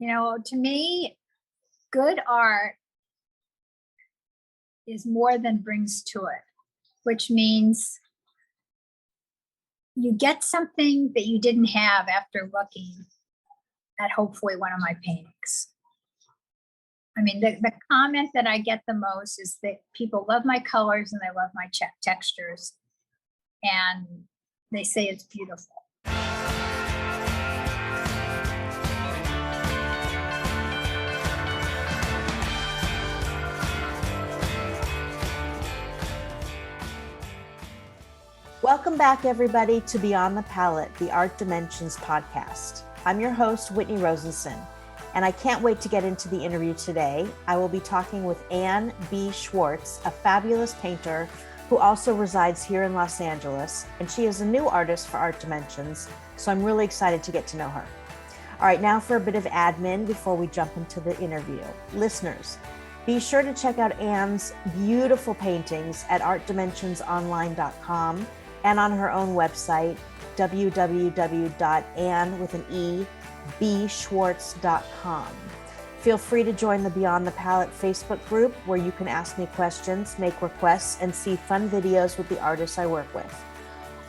To me, good art is more than brings to it, which means you get something that you didn't have after looking at hopefully one of my paintings. I mean, the comment that I get the most is that people love my colors and they love my textures, and they say it's beautiful. Welcome back, everybody, to Beyond the Palette, the Art Dimensions podcast. I'm your host, Whitney Rosenson, and I can't wait to get into the interview today. I will be talking with Anne B. Schwartz, a fabulous painter who also resides here in Los Angeles, and she is a new artist for Art Dimensions, so I'm really excited to get to know her. All right, now for a bit of admin before we jump into the interview. Listeners, be sure to check out Anne's beautiful paintings at artdimensionsonline.com and on her own website, www.annebschwartz.com. Feel free to join the Beyond the Palette Facebook group, where you can ask me questions, make requests, and see fun videos with the artists I work with.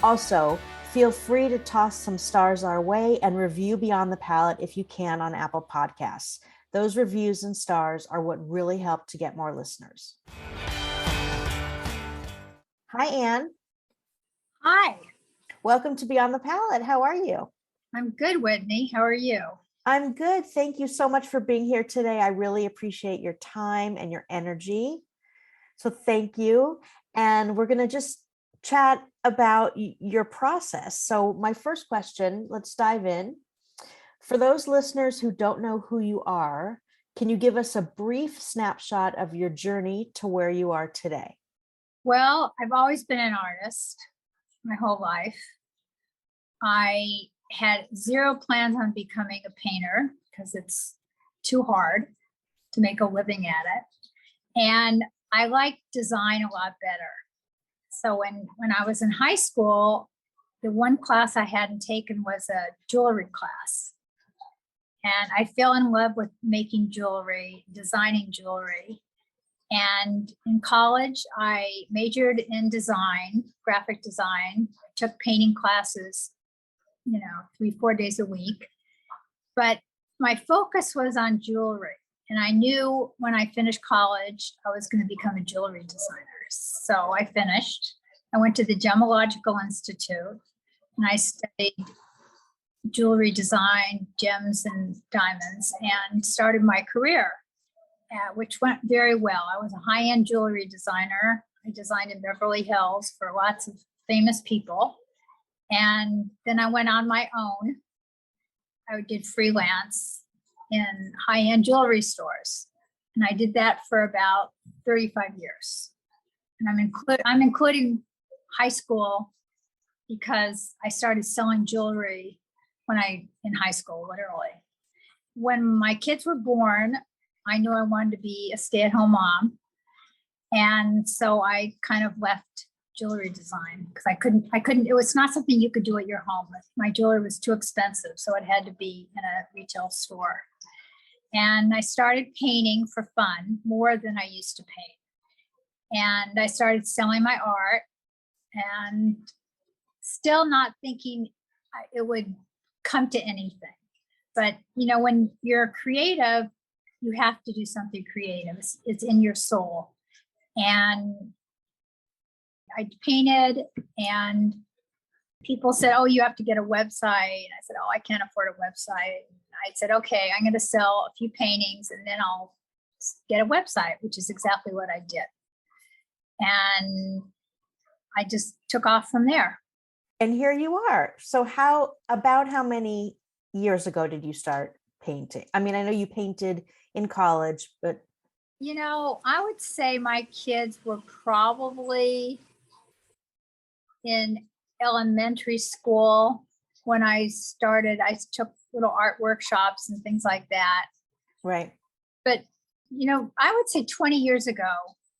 Also, feel free to toss some stars our way and review Beyond the Palette if you can on Apple Podcasts. Those reviews and stars are what really help to get more listeners. Hi, Anne. Hi. Welcome to Beyond the Palette. How are you? I'm good, Whitney. How are you? I'm good. Thank you so much for being here today. I really appreciate your time and your energy. So thank you. And we're going to just chat about your process. So my first question, let's dive in. For those listeners who don't know who you are, can you give us a brief snapshot of your journey to where you are today? Well, I've always been an artist my whole life. I had zero plans on becoming a painter because it's too hard to make a living at it. And I like design a lot better. So when I was in high school, the one class I hadn't taken was a jewelry class. And I fell in love with making jewelry, designing jewelry. And in college, I majored in design, graphic design, took painting classes, 3-4 days a week. But my focus was on jewelry. And I knew when I finished college, I was going to become a jewelry designer. So I finished. I went to the Gemological Institute and I studied jewelry design, gems and diamonds, and started my career, which went very well. I was a high-end jewelry designer. I designed in Beverly Hills for lots of famous people. And then I went on my own. I did freelance in high-end jewelry stores. And I did that for about 35 years. And I'm including high school because I started selling jewelry in high school, literally. When my kids were born, I knew I wanted to be a stay-at-home mom. And so I kind of left jewelry design because I couldn't, it was not something you could do at your home. My jewelry was too expensive, so it had to be in a retail store. And I started painting for fun more than I used to paint. And I started selling my art and still not thinking it would come to anything. But, when you're creative, you have to do something creative. It's in your soul. And I painted and people said, oh, you have to get a website. And I said, oh, I can't afford a website. And I said, okay, I'm going to sell a few paintings and then I'll get a website, which is exactly what I did. And I just took off from there. And here you are. So how many years ago did you start painting? I mean, I know you painted in college, but I would say my kids were probably in elementary school when I started. I took little art workshops and things like that. Right. But, I would say 20 years ago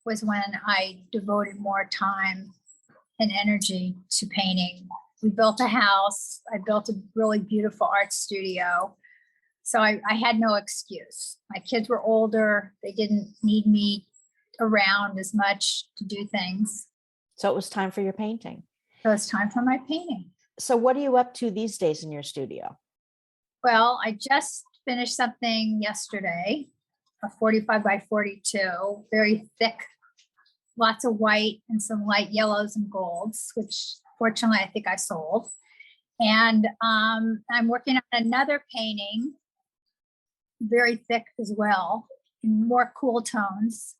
was when I devoted more time and energy to painting. We built a house. I built a really beautiful art studio. So I had no excuse. My kids were older. They didn't need me around as much to do things. So it was time for your painting. So it's time for my painting. So what are you up to these days in your studio? Well, I just finished something yesterday, a 45 by 42, very thick, lots of white and some light yellows and golds, which fortunately I think I sold. And I'm working on another painting, very thick as well, in more cool tones.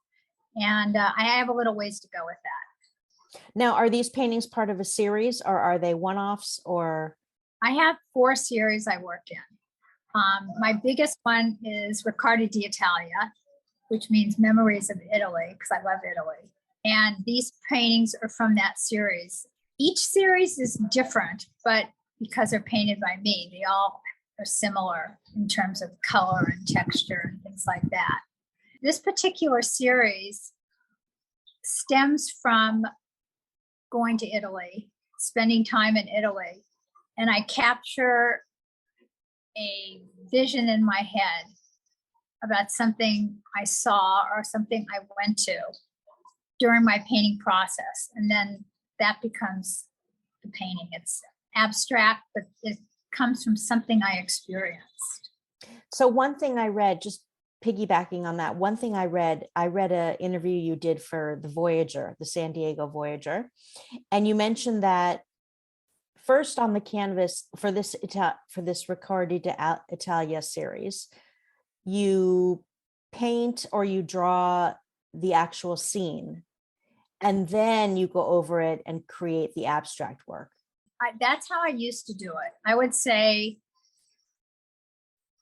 And I have a little ways to go with that. Now, are these paintings part of a series or are they one-offs or? I have 4 series I work in. My biggest one is Riccardi d'Italia, which means Memories of Italy, because I love Italy. And these paintings are from that series. Each series is different, but because they're painted by me, they all are similar in terms of color and texture and things like that. This particular series stems from going to Italy, spending time in Italy, and I capture a vision in my head about something I saw or something I went to during my painting process. And then that becomes the painting. It's abstract, but it comes from something I experienced. So one thing I read, just piggybacking on that, one thing I read an interview you did for the Voyager, the San Diego Voyager, and you mentioned that first on the canvas for this Riccardi d'Italia series, you paint or you draw the actual scene, and then you go over it and create the abstract work. That's how I used to do it. I would say,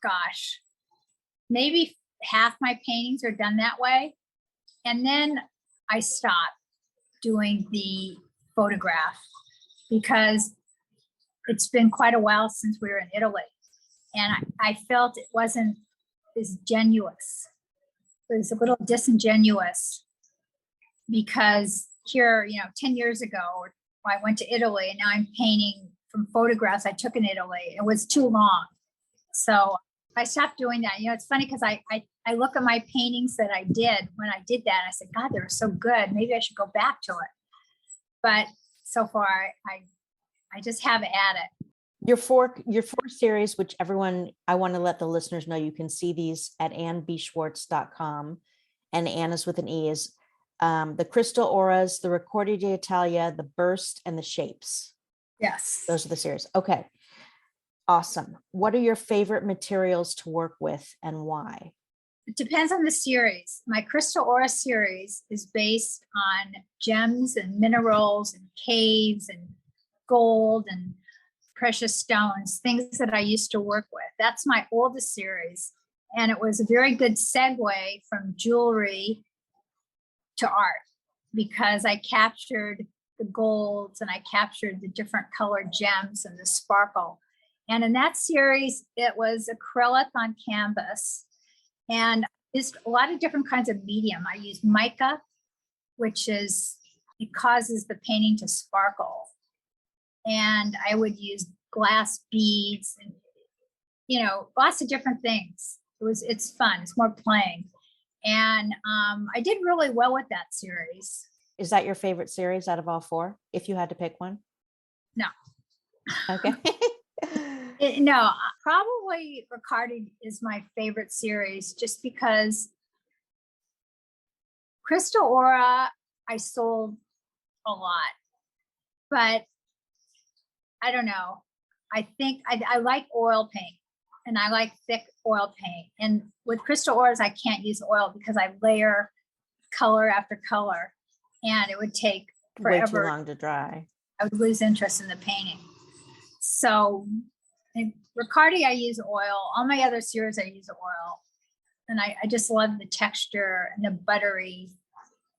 gosh, maybe half my paintings are done that way. And then I stopped doing the photograph because it's been quite a while since we were in Italy. And I felt it wasn't as genuous. It was a little disingenuous because here, 10 years ago, I went to Italy and now I'm painting from photographs I took in Italy. It was too long. So I stopped doing that. It's funny because I look at my paintings that I did when I did that. And I said, God, they were so good. Maybe I should go back to it. But so far, I just have at it. Your four series, which I want to let the listeners know, you can see these at annbschwartz.com, and Anna's with an E, is the Crystal Auras, the Riccardi d'Italia, the Burst, and the Shapes. Yes. Those are the series. Okay. Awesome. What are your favorite materials to work with and why? It depends on the series. My Crystal Aura series is based on gems and minerals and caves and gold and precious stones, things that I used to work with. That's my oldest series. And it was a very good segue from jewelry to art because I captured the golds and I captured the different colored gems and the sparkle. And in that series, it was acrylic on canvas and it's a lot of different kinds of medium. I used mica, it causes the painting to sparkle. And I would use glass beads and, lots of different things. It's fun. It's more playing. And I did really well with that series. Is that your favorite series out of all 4, if you had to pick one? No. Okay. No, probably Riccardi is my favorite series just because Crystal Aura, I sold a lot, but I don't know. I think I like oil paint and I like thick oil paint. And with Crystal Auras, I can't use oil because I layer color after color and it would take forever. Way too long to dry. I would lose interest in the painting. So in Riccardi, I use oil. All my other series, I use oil. And I just love the texture and the buttery.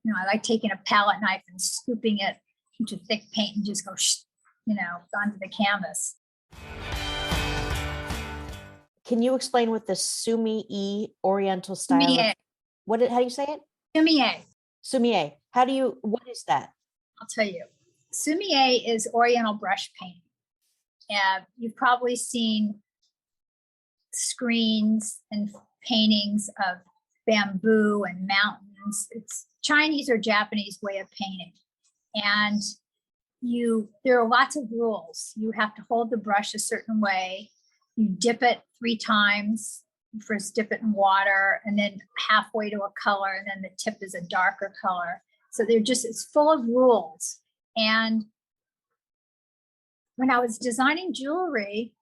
I like taking a palette knife and scooping it into thick paint and just go, onto the canvas. Can you explain what the sumi-e Oriental style? Sumi-e. How do you say it? Sumi-e. Sumi-e. What is that? I'll tell you. Sumi-e is Oriental brush paint. You've probably seen screens and paintings of bamboo and mountains. It's Chinese or Japanese way of painting. And there are lots of rules. You have to hold the brush a certain way. You dip it 3 times. You first dip it in water and then halfway to a color, and then the tip is a darker color. So it's full of rules. And when I was designing jewelry,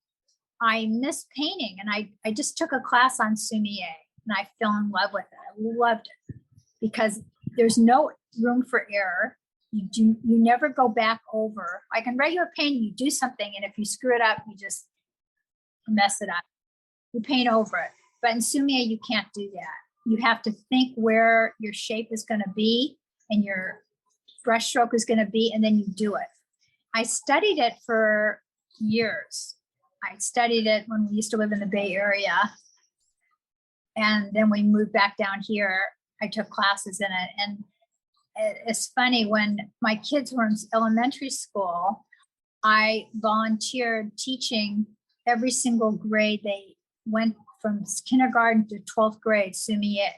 I missed painting, and I just took a class on sumi-e, and I fell in love with it. I loved it because there's no room for error. You never go back over. Like in regular painting, you do something, and if you screw it up, you just mess it up. You paint over it. But in sumi-e, you can't do that. You have to think where your shape is going to be and your brush stroke is going to be, and then you do it. I studied it for years. I studied it when we used to live in the Bay Area. And then we moved back down here. I took classes in it. And it's funny, when my kids were in elementary school, I volunteered teaching every single grade. They went from kindergarten to 12th grade, sumi-e.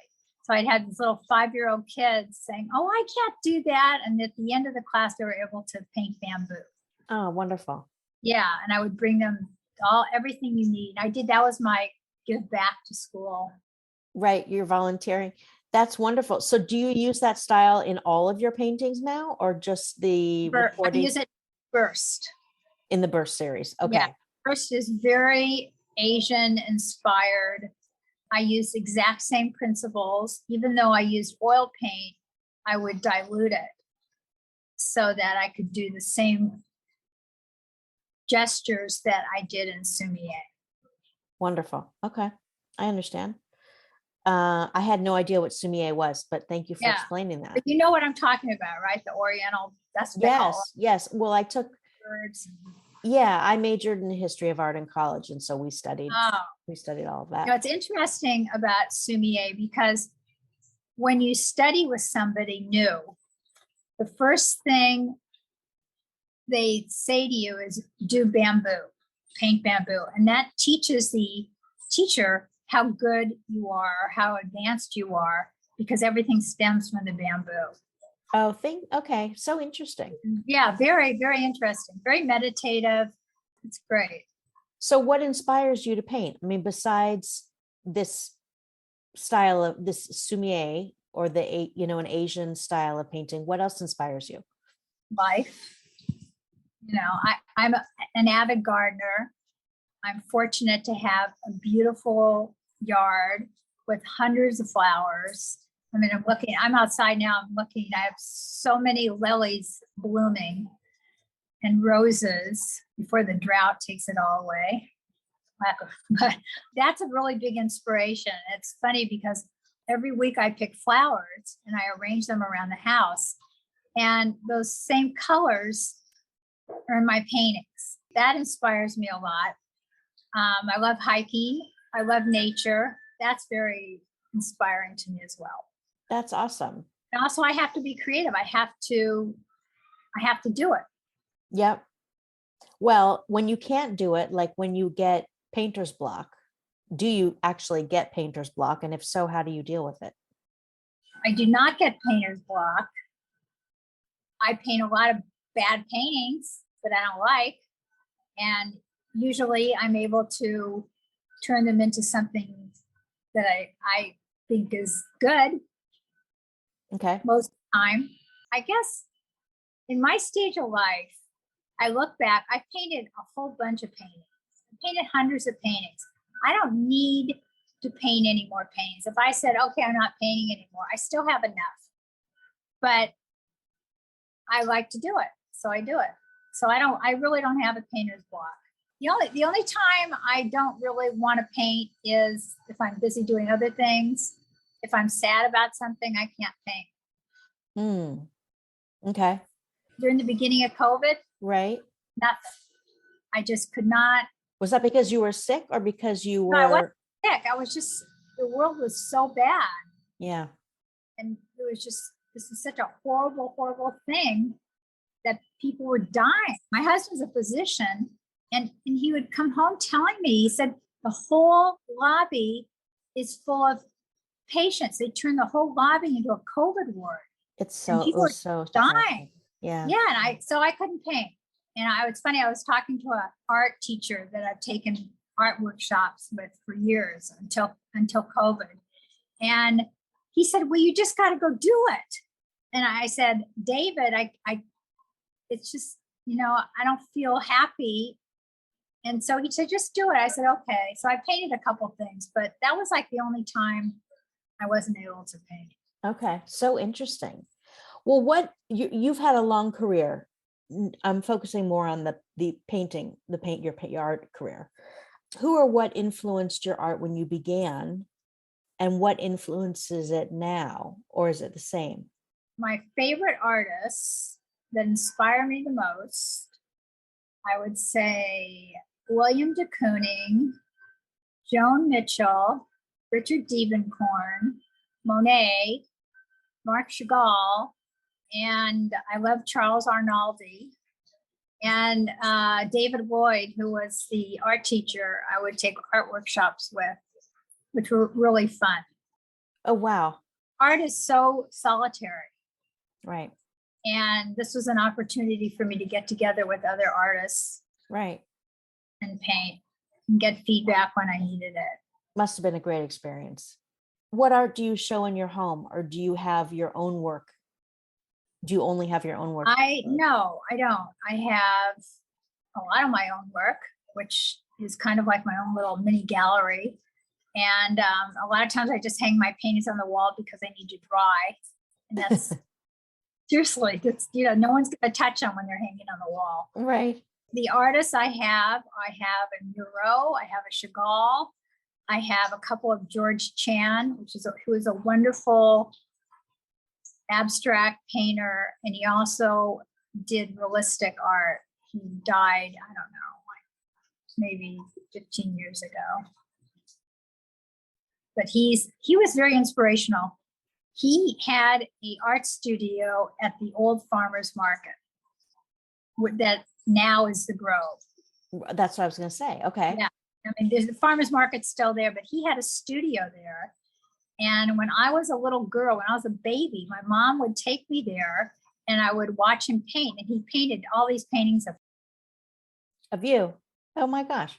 So I'd had these little 5-year-old kids saying, "Oh, I can't do that." And at the end of the class, they were able to paint bamboo. Oh, wonderful. Yeah. And I would bring them everything you need. That was my give back to school. Right. You're volunteering. That's wonderful. So do you use that style in all of your paintings now, or just the I recording use it burst. in the Burst series? Okay. Yeah. Burst is very Asian inspired. I use exact same principles. Even though I used oil paint, I would dilute it so that I could do the same gestures that I did in sumi-e. Wonderful. Okay. I understand. I had no idea what sumi-e was, but thank you for explaining that. But you know what I'm talking about, right? The Oriental, that's what they call it. Yes. Well, I took, Birds. I majored in the history of art in college. And so we studied all of that. It's interesting about sumi-e because when you study with somebody new, the first thing they say to you is do bamboo, paint bamboo. And that teaches the teacher how good you are, how advanced you are, because everything stems from the bamboo. Oh, okay. So interesting. Yeah, very, very interesting. Very meditative. It's great. So what inspires you to paint? I mean, besides this style of this sumi-e or an Asian style of painting, what else inspires you? Life. I'm an avid gardener. I'm fortunate to have a beautiful yard with hundreds of flowers. I mean, I'm outside now, I have so many lilies blooming and roses before the drought takes it all away. But that's a really big inspiration. It's funny because every week I pick flowers and I arrange them around the house. And those same colors are in my paintings. That inspires me a lot. I love hiking. I love nature. That's very inspiring to me as well. That's awesome. And also I have to be creative. I have to do it. Yep. Well, when you can't do it, like when you get painter's block, do you actually get painter's block? And if so, how do you deal with it? I do not get painter's block. I paint a lot of bad paintings that I don't like. And usually I'm able to turn them into something that I think is good. Okay. Most of the time. I guess in my stage of life, I look back, I painted a whole bunch of paintings. I painted hundreds of paintings. I don't need to paint any more paintings. If I said, okay, I'm not painting anymore, I still have enough. But I like to do it. So I do it. So I really don't have a painter's block. The only time I don't really want to paint is if I'm busy doing other things. If I'm sad about something, I can't paint. Okay. During the beginning of COVID, right? Nothing. I just could not. Was that because you were sick or because you were? No, I wasn't sick. The world was so bad. Yeah. And it was just, this is such a horrible, horrible thing that people were dying. My husband's a physician and he would come home telling me, he said, The whole lobby is full of patients. They turned the whole lobby into a COVID ward. It's And so, it people were was so dying. depressing. Yeah. Yeah, and so I couldn't paint. And it's funny, I was talking to an art teacher that I've taken art workshops with for years until COVID. And he said, well, you just got to go do it. And I said, David, it's just, I don't feel happy. And so he said, just do it. I said, okay. So I painted a couple things, but that was like the only time I wasn't able to paint. Okay. So interesting. Well, you've had a long career. I'm focusing more on the painting, your art career. Who or what influenced your art when you began, and what influences it now, or is it the same? My favorite artists that inspire me the most, I would say William de Kooning, Joan Mitchell, Richard Diebenkorn, Monet, Marc Chagall, and I love Charles Arnaldi, and David Lloyd, who was the art teacher I would take art workshops with, which were really fun. Oh, wow. Art is so solitary. Right. And this was an opportunity for me to get together with other artists. Right. And paint and get feedback when I needed it. Must have been a great experience. What art do you show in your home, or do you have your own work? Do you only have your own work? No, I don't. I have a lot of my own work, which is kind of like my own little mini gallery. And a lot of times I just hang my paintings on the wall because they need to dry. And that's seriously, that's, no one's going to touch them when they're hanging on the wall. Right. The artists I have a Murrow, I have a Chagall, I have a couple of George Chan, who is a wonderful abstract painter, and he also did realistic art. He died, I don't know, like maybe 15 years ago. But he was very inspirational. He had an art studio at the old farmers market that now is the Grove. That's what I was going to say. Okay. Yeah. I mean, there's the farmers market's still there, but he had a studio there. And when I was a little girl, when I was a baby, my mom would take me there and I would watch him paint. And he painted all these paintings of you. Oh my gosh.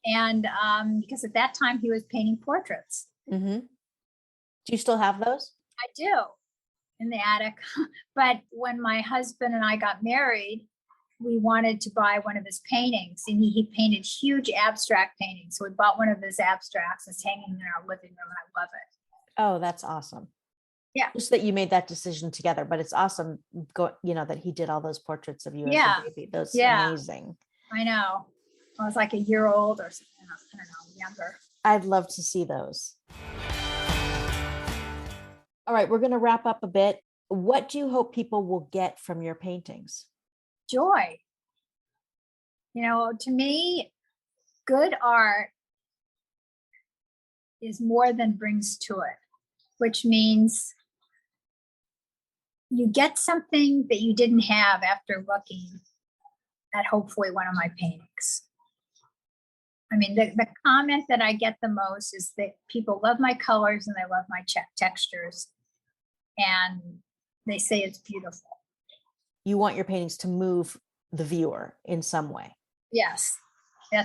And because at that time he was painting portraits. Mm-hmm. Do you still have those? I do, in the attic. But when my husband and I got married, we wanted to buy one of his paintings, and he painted huge abstract paintings. So we bought one of his abstracts. It's hanging in our living room, and I love it. Oh, that's awesome. Yeah. Just that you made that decision together, but it's awesome, that he did all those portraits of you as a baby. Those amazing. I know. I was like a year old or something, I don't know, younger. I'd love to see those. All right, we're going to wrap up a bit. What do you hope people will get from your paintings? Joy. To me, good art is more than brings to it, which means you get something that you didn't have after looking at hopefully one of my paintings. I mean, the comment that I get the most is that people love my colors and they love my textures, and they say it's beautiful. You want your paintings to move the viewer in some way. Yes. I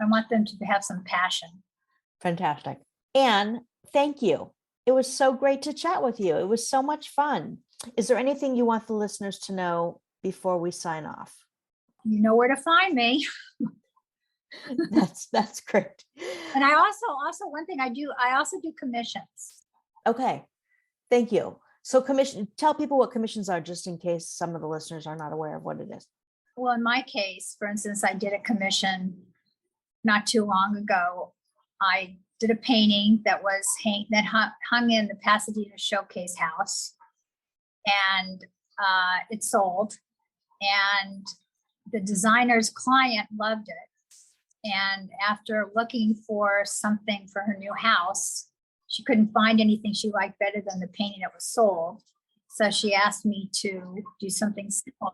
want them to have some passion. Fantastic. Anne, thank you. It was so great to chat with you. It was so much fun. Is there anything you want the listeners to know before we sign off? You know where to find me. That's great. And I also one thing I also do commissions. Okay. Thank you. So tell people what commissions are, just in case some of the listeners are not aware of what it is. Well, in my case, for instance, I did a commission not too long ago. I did a painting that hung in the Pasadena Showcase House, and it sold. And the designer's client loved it. And after looking for something for her new house, she couldn't find anything she liked better than the painting that was sold. So she asked me to do something similar.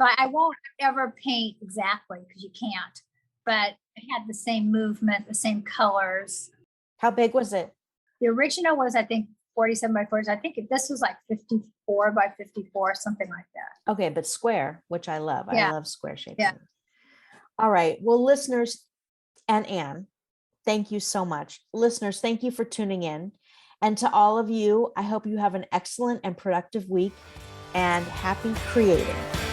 So I won't ever paint exactly, because you can't. But It had the same movement, the same colors. How big was it? The original was, I think, 47 by 40. I think this was like 54 by 54, something like that. Okay, but square, which I love. I Yeah. love square shaped Yeah. things. All right. Well, listeners and Anne, thank you so much. Listeners, thank you for tuning in. And to all of you, I hope you have an excellent and productive week and happy creating.